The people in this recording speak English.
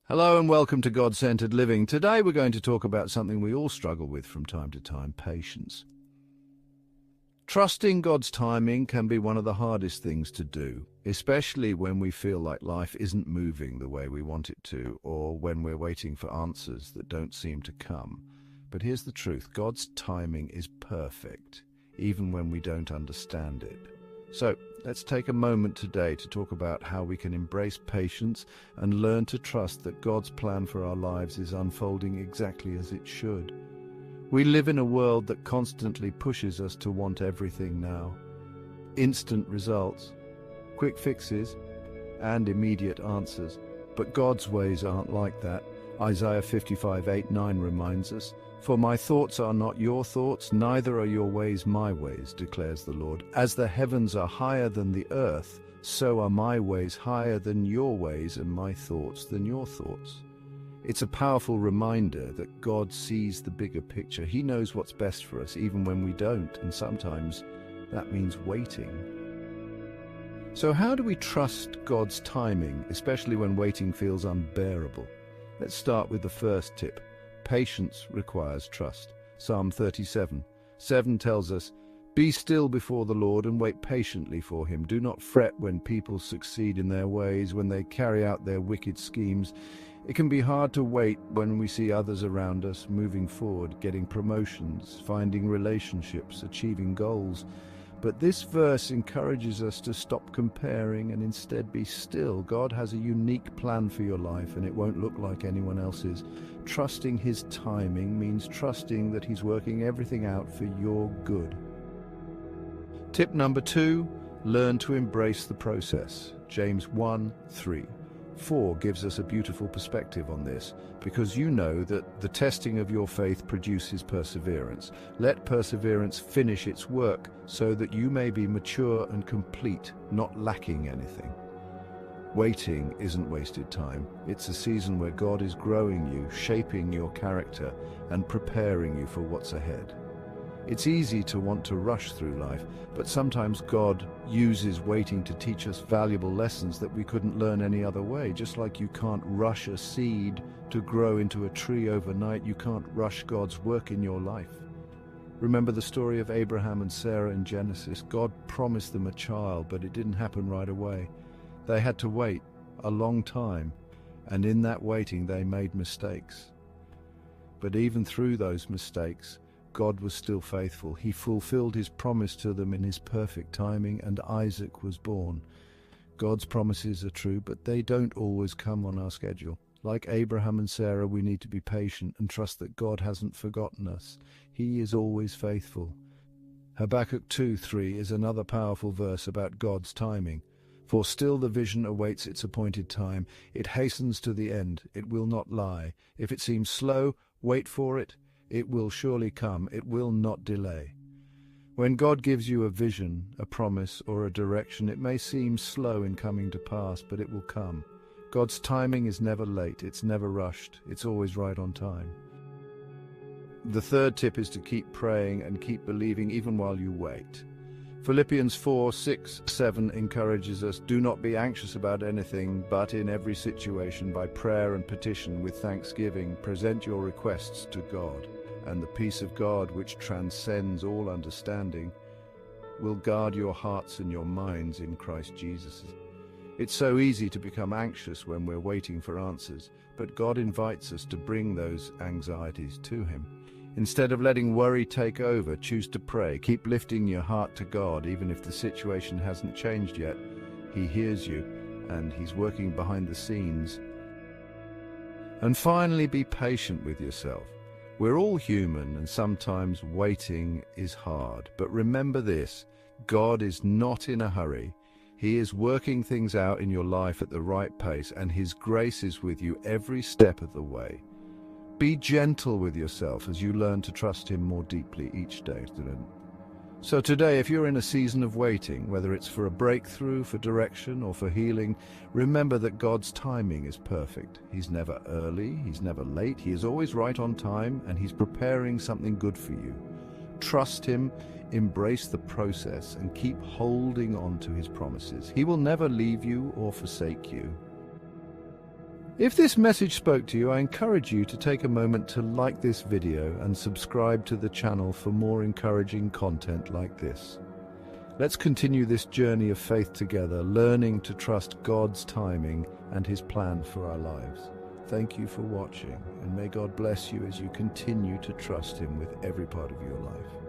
Hello and welcome to God-Centered Living. Today we're going to talk about something we all struggle with from time to time: patience. Trusting God's timing can be one of the hardest things to do, especially when we feel like life isn't moving the way we want it to, or when we're waiting for answers that don't seem to come. But here's the truth: God's timing is perfect, even when we don't understand it. So let's take a moment today to talk about how we can embrace patience and learn to trust that God's plan for our lives is unfolding exactly as it should. We live in a world that constantly pushes us to want everything now. Instant results, quick fixes, and immediate answers. But God's ways aren't like that. Isaiah 55:8-9 reminds us, "For my thoughts are not your thoughts, neither are your ways my ways, declares the Lord. As the heavens are higher than the earth, so are my ways higher than your ways, and my thoughts than your thoughts." It's a powerful reminder that God sees the bigger picture. He knows what's best for us, even when we don't, and sometimes that means waiting. So how do we trust God's timing, especially when waiting feels unbearable? Let's start with the first tip. Patience requires trust. Psalm 37:7 tells us, "Be still before the Lord and wait patiently for him. Do not fret when people succeed in their ways, when they carry out their wicked schemes." It can be hard to wait when we see others around us moving forward, getting promotions, finding relationships, achieving goals. But this verse encourages us to stop comparing and instead be still. God has a unique plan for your life, and it won't look like anyone else's. Trusting his timing means trusting that he's working everything out for your good. Tip number 2, learn to embrace the process. James 1:3-4 gives us a beautiful perspective on this, because you know that the testing of your faith produces perseverance. Let perseverance finish its work, so that you may be mature and complete, not lacking anything. Waiting isn't wasted time. It's a season where God is growing you, shaping your character, and preparing you for what's ahead. It's easy to want to rush through life, but sometimes God uses waiting to teach us valuable lessons that we couldn't learn any other way. Just like you can't rush a seed to grow into a tree overnight, you can't rush God's work in your life. Remember the story of Abraham and Sarah in Genesis. God promised them a child, but it didn't happen right away. They had to wait a long time, and in that waiting they made mistakes. But even through those mistakes, God was still faithful. He fulfilled his promise to them in his perfect timing, and Isaac was born. God's promises are true, but they don't always come on our schedule. Like Abraham and Sarah, we need to be patient and trust that God hasn't forgotten us. He is always faithful. Habakkuk 2:3 is another powerful verse about God's timing. "For still the vision awaits its appointed time. It hastens to the end. It will not lie. If it seems slow, wait for it. It will surely come. It will not delay." When God gives you a vision, a promise, or a direction, it may seem slow in coming to pass, but it will come. God's timing is never late. It's never rushed. It's always right on time. The third tip is to keep praying and keep believing even while you wait. Philippians 4:6-7 encourages us, "Do not be anxious about anything, but in every situation, by prayer and petition with thanksgiving, present your requests to God. And the peace of God, which transcends all understanding, will guard your hearts and your minds in Christ Jesus." It's so easy to become anxious when we're waiting for answers, but God invites us to bring those anxieties to him. Instead of letting worry take over, choose to pray. Keep lifting your heart to God, even if the situation hasn't changed yet. He hears you, and he's working behind the scenes. And finally, be patient with yourself. We're all human, and sometimes waiting is hard. But remember this: God is not in a hurry. He is working things out in your life at the right pace, and his grace is with you every step of the way. Be gentle with yourself as you learn to trust him more deeply each day. So today, if you're in a season of waiting, whether it's for a breakthrough, for direction, or for healing, remember that God's timing is perfect. He's never early, he's never late, he is always right on time, and he's preparing something good for you. Trust him, embrace the process, and keep holding on to his promises. He will never leave you or forsake you. If this message spoke to you, I encourage you to take a moment to like this video and subscribe to the channel for more encouraging content like this. Let's continue this journey of faith together, learning to trust God's timing and His plan for our lives. Thank you for watching, and may God bless you as you continue to trust Him with every part of your life.